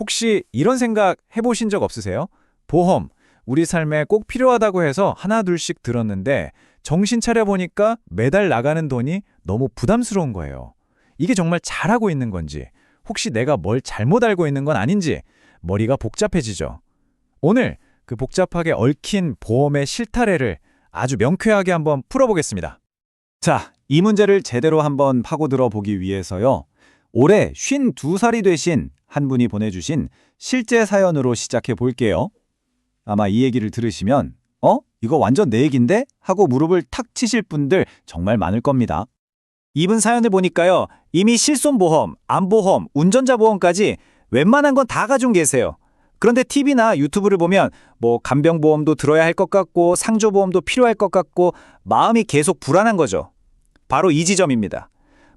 혹시 이런 생각 해보신 적 없으세요? 보험, 우리 삶에 꼭 필요하다고 해서 하나 둘씩 들었는데 정신 차려보니까 매달 나가는 돈이 너무 부담스러운 거예요. 이게 정말 잘하고 있는 건지, 혹시 내가 뭘 잘못 알고 있는 건 아닌지 머리가 복잡해지죠. 오늘 그 복잡하게 얽힌 보험의 실타래를 아주 명쾌하게 한번 풀어보겠습니다. 자, 이 문제를 제대로 한번 파고들어 보기 위해서요. 올해 52살이 되신 한 분이 보내주신 실제 사연으로 시작해 볼게요. 아마 이 얘기를 들으시면 이거 완전 내 얘긴데? 하고 무릎을 탁 치실 분들 정말 많을 겁니다. 이분 사연을 보니까요. 이미 실손보험, 암보험, 운전자 보험까지 웬만한 건 다 가지고 계세요. 그런데 TV나 유튜브를 보면 간병보험도 들어야 할 것 같고 상조보험도 필요할 것 같고 마음이 계속 불안한 거죠. 바로 이 지점입니다.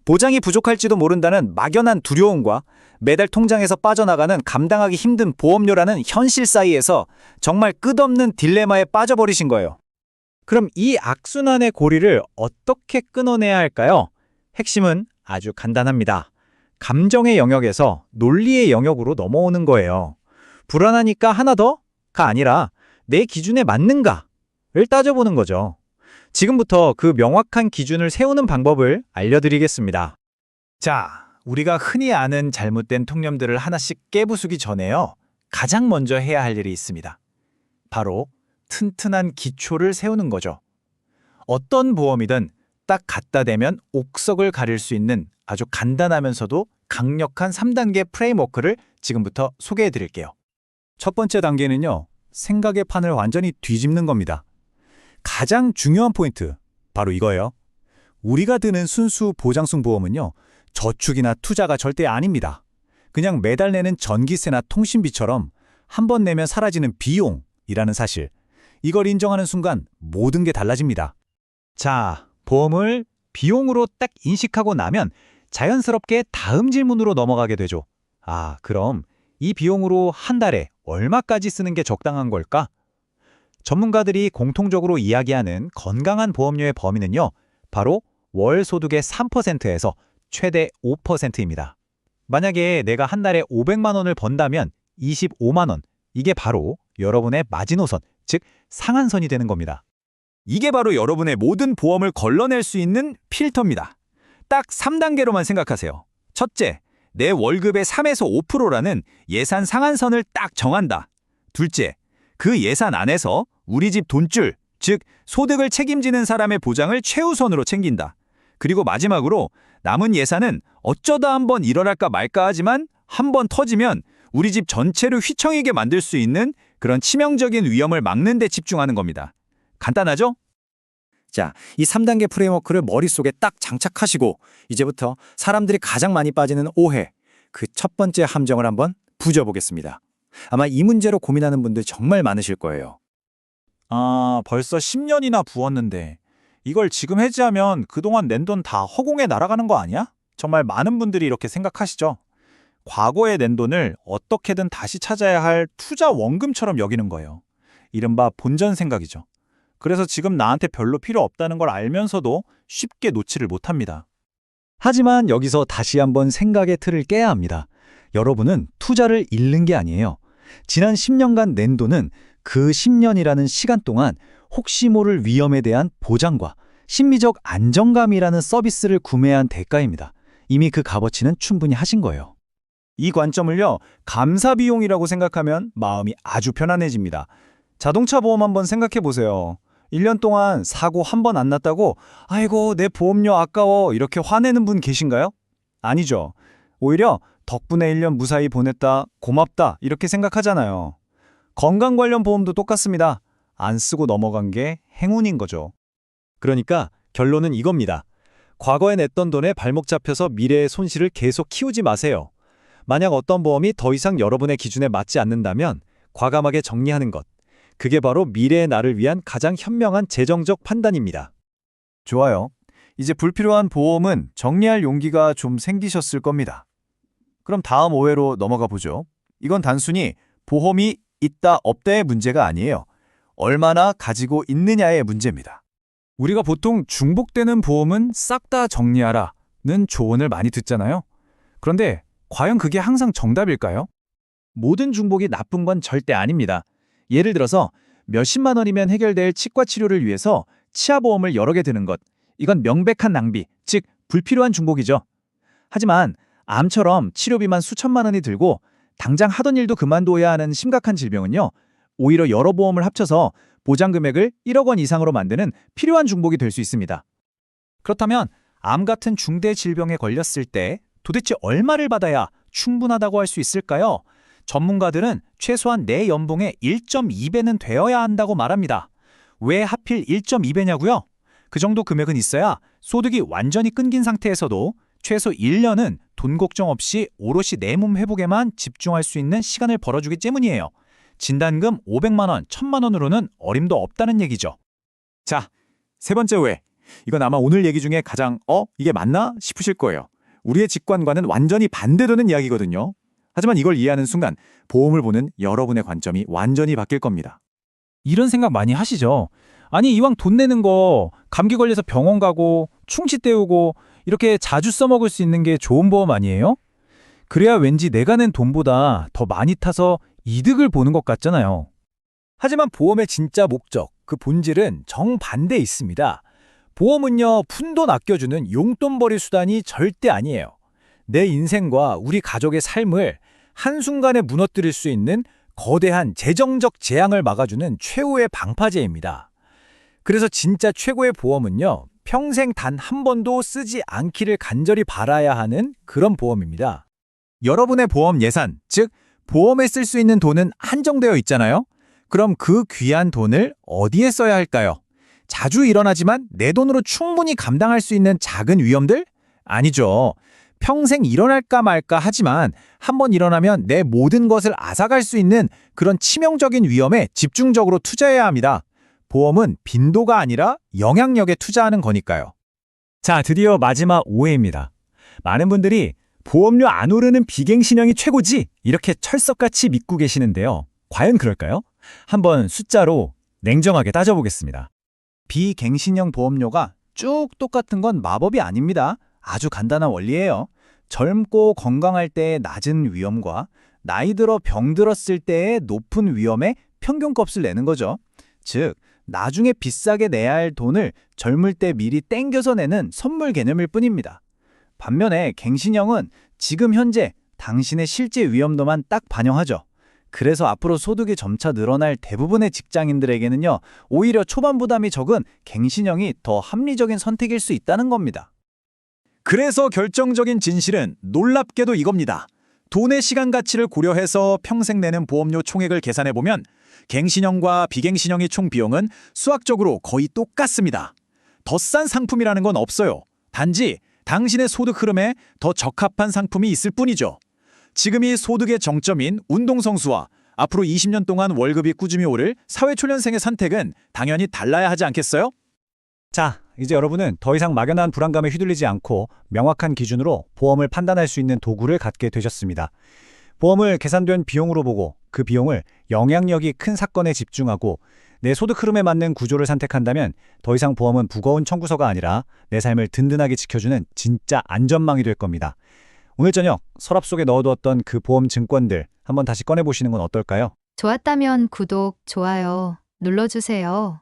보장이 부족할지도 모른다는 막연한 두려움과 매달 통장에서 빠져나가는 감당하기 힘든 보험료라는 현실 사이에서 정말 끝없는 딜레마에 빠져버리신 거예요. 그럼 이 악순환의 고리를 어떻게 끊어내야 할까요? 핵심은 아주 간단합니다. 감정의 영역에서 논리의 영역으로 넘어오는 거예요. 불안하니까 하나 더가 아니라 내 기준에 맞는가를 따져보는 거죠. 지금부터 그 명확한 기준을 세우는 방법을 알려드리겠습니다. 자, 우리가 흔히 아는 잘못된 통념들을 하나씩 깨부수기 전에요. 가장 먼저 해야 할 일이 있습니다. 바로 튼튼한 기초를 세우는 거죠. 어떤 보험이든 딱 갖다 대면 옥석을 가릴 수 있는 아주 간단하면서도 강력한 3단계 프레임워크를 지금부터 소개해 드릴게요. 첫 번째 단계는요. 생각의 판을 완전히 뒤집는 겁니다. 가장 중요한 포인트, 바로 이거예요. 우리가 드는 순수 보장성 보험은요. 저축이나 투자가 절대 아닙니다. 그냥 매달 내는 전기세나 통신비처럼 한 번 내면 사라지는 비용이라는 사실. 이걸 인정하는 순간 모든 게 달라집니다. 자, 보험을 비용으로 딱 인식하고 나면 자연스럽게 다음 질문으로 넘어가게 되죠. 그럼 이 비용으로 한 달에 얼마까지 쓰는 게 적당한 걸까? 전문가들이 공통적으로 이야기하는 건강한 보험료의 범위는요. 바로 월 소득의 3%에서 최대 5%입니다. 만약에 내가 한 달에 500만 원을 번다면 25만 원, 이게 바로 여러분의 마지노선, 즉 상한선이 되는 겁니다. 이게 바로 여러분의 모든 보험을 걸러낼 수 있는 필터입니다. 딱 3단계로만 생각하세요. 첫째, 내 월급의 3에서 5%라는 예산 상한선을 딱 정한다. 둘째, 그 예산 안에서 우리 집 돈줄, 즉 소득을 책임지는 사람의 보장을 최우선으로 챙긴다. 그리고 마지막으로 남은 예산은 어쩌다 한번 일어날까 말까 하지만 한번 터지면 우리 집 전체를 휘청이게 만들 수 있는 그런 치명적인 위험을 막는 데 집중하는 겁니다. 간단하죠? 자, 이 3단계 프레임워크를 머릿속에 딱 장착하시고 이제부터 사람들이 가장 많이 빠지는 오해, 그 첫 번째 함정을 한번 부져보겠습니다. 아마 이 문제로 고민하는 분들 정말 많으실 거예요. 벌써 10년이나 부었는데 이걸 지금 해지하면 그동안 낸 돈 다 허공에 날아가는 거 아니야? 정말 많은 분들이 이렇게 생각하시죠. 과거에 낸 돈을 어떻게든 다시 찾아야 할 투자 원금처럼 여기는 거예요. 이른바 본전 생각이죠. 그래서 지금 나한테 별로 필요 없다는 걸 알면서도 쉽게 놓지를 못합니다. 하지만 여기서 다시 한번 생각의 틀을 깨야 합니다. 여러분은 투자를 잃는 게 아니에요. 지난 10년간 낸 돈은 그 10년이라는 시간 동안 혹시 모를 위험에 대한 보장과 심리적 안정감이라는 서비스를 구매한 대가입니다. 이미 그 값어치는 충분히 하신 거예요. 이 관점을요, 감사 비용이라고 생각하면 마음이 아주 편안해집니다. 자동차 보험 한번 생각해 보세요. 1년 동안 사고 한 번 안 났다고 아이고 내 보험료 아까워 이렇게 화내는 분 계신가요? 아니죠. 오히려 덕분에 1년 무사히 보냈다, 고맙다 이렇게 생각하잖아요. 건강 관련 보험도 똑같습니다. 안 쓰고 넘어간 게 행운인 거죠. 그러니까 결론은 이겁니다. 과거에 냈던 돈에 발목 잡혀서 미래의 손실을 계속 키우지 마세요. 만약 어떤 보험이 더 이상 여러분의 기준에 맞지 않는다면 과감하게 정리하는 것. 그게 바로 미래의 나를 위한 가장 현명한 재정적 판단입니다. 좋아요. 이제 불필요한 보험은 정리할 용기가 좀 생기셨을 겁니다. 그럼 다음 오해로 넘어가 보죠. 이건 단순히 보험이 있다 없다의 문제가 아니에요. 얼마나 가지고 있느냐의 문제입니다. 우리가 보통 중복되는 보험은 싹 다 정리하라는 조언을 많이 듣잖아요. 그런데 과연 그게 항상 정답일까요? 모든 중복이 나쁜 건 절대 아닙니다. 예를 들어서 몇십만 원이면 해결될 치과 치료를 위해서 치아보험을 여러 개 드는 것. 이건 명백한 낭비, 즉 불필요한 중복이죠. 하지만 암처럼 치료비만 수천만 원이 들고 당장 하던 일도 그만둬야 하는 심각한 질병은요. 오히려 여러 보험을 합쳐서 보장 금액을 1억 원 이상으로 만드는 필요한 중복이 될 수 있습니다. 그렇다면 암 같은 중대 질병에 걸렸을 때 도대체 얼마를 받아야 충분하다고 할 수 있을까요? 전문가들은 최소한 내 연봉의 1.2배는 되어야 한다고 말합니다. 왜 하필 1.2배냐고요? 그 정도 금액은 있어야 소득이 완전히 끊긴 상태에서도 최소 1년은 돈 걱정 없이 오롯이 내 몸 회복에만 집중할 수 있는 시간을 벌어주기 때문이에요. 진단금 500만 원, 1000만 원으로는 어림도 없다는 얘기죠. 자, 세 번째 오해. 이건 아마 오늘 얘기 중에 가장 이게 맞나 싶으실 거예요. 우리의 직관과는 완전히 반대되는 이야기거든요. 하지만 이걸 이해하는 순간 보험을 보는 여러분의 관점이 완전히 바뀔 겁니다. 이런 생각 많이 하시죠? 아니, 이왕 돈 내는 거 감기 걸려서 병원 가고 충치 때우고 이렇게 자주 써먹을 수 있는 게 좋은 보험 아니에요? 그래야 왠지 내가 낸 돈보다 더 많이 타서 이득을 보는 것 같잖아요. 하지만 보험의 진짜 목적, 그 본질은 정반대에 있습니다. 보험은요, 푼돈 아껴주는 용돈벌이 수단이 절대 아니에요. 내 인생과 우리 가족의 삶을 한순간에 무너뜨릴 수 있는 거대한 재정적 재앙을 막아주는 최후의 방파제입니다. 그래서 진짜 최고의 보험은요, 평생 단 한 번도 쓰지 않기를 간절히 바라야 하는 그런 보험입니다. 여러분의 보험 예산, 즉 보험에 쓸 수 있는 돈은 한정되어 있잖아요. 그럼 그 귀한 돈을 어디에 써야 할까요? 자주 일어나지만 내 돈으로 충분히 감당할 수 있는 작은 위험들? 아니죠. 평생 일어날까 말까 하지만 한번 일어나면 내 모든 것을 앗아갈 수 있는 그런 치명적인 위험에 집중적으로 투자해야 합니다. 보험은 빈도가 아니라 영향력에 투자하는 거니까요. 자, 드디어 마지막 오해입니다. 많은 분들이 보험료 안 오르는 비갱신형이 최고지 이렇게 철석같이 믿고 계시는데요. 과연 그럴까요? 한번 숫자로 냉정하게 따져보겠습니다. 비갱신형 보험료가 쭉 똑같은 건 마법이 아닙니다. 아주 간단한 원리예요. 젊고 건강할 때의 낮은 위험과 나이 들어 병들었을 때의 높은 위험의 평균값을 내는 거죠. 즉, 나중에 비싸게 내야 할 돈을 젊을 때 미리 땡겨서 내는 선물 개념일 뿐입니다. 반면에 갱신형은 지금 현재 당신의 실제 위험도만 딱 반영하죠. 그래서 앞으로 소득이 점차 늘어날 대부분의 직장인들에게는요, 오히려 초반 부담이 적은 갱신형이 더 합리적인 선택일 수 있다는 겁니다. 그래서 결정적인 진실은 놀랍게도 이겁니다. 돈의 시간 가치를 고려해서 평생 내는 보험료 총액을 계산해보면 갱신형과 비갱신형의 총 비용은 수학적으로 거의 똑같습니다. 더 싼 상품이라는 건 없어요. 단지 당신의 소득 흐름에 더 적합한 상품이 있을 뿐이죠. 지금이 소득의 정점인 운동성수와 앞으로 20년 동안 월급이 꾸준히 오를 사회초년생의 선택은 당연히 달라야 하지 않겠어요? 자, 이제 여러분은 더 이상 막연한 불안감에 휘둘리지 않고 명확한 기준으로 보험을 판단할 수 있는 도구를 갖게 되셨습니다. 보험을 계산된 비용으로 보고 그 비용을 영향력이 큰 사건에 집중하고 내 소득 흐름에 맞는 구조를 선택한다면 더 이상 보험은 무거운 청구서가 아니라 내 삶을 든든하게 지켜주는 진짜 안전망이 될 겁니다. 오늘 저녁 서랍 속에 넣어두었던 그 보험 증권들 한번 다시 꺼내보시는 건 어떨까요? 좋았다면 구독, 좋아요 눌러주세요.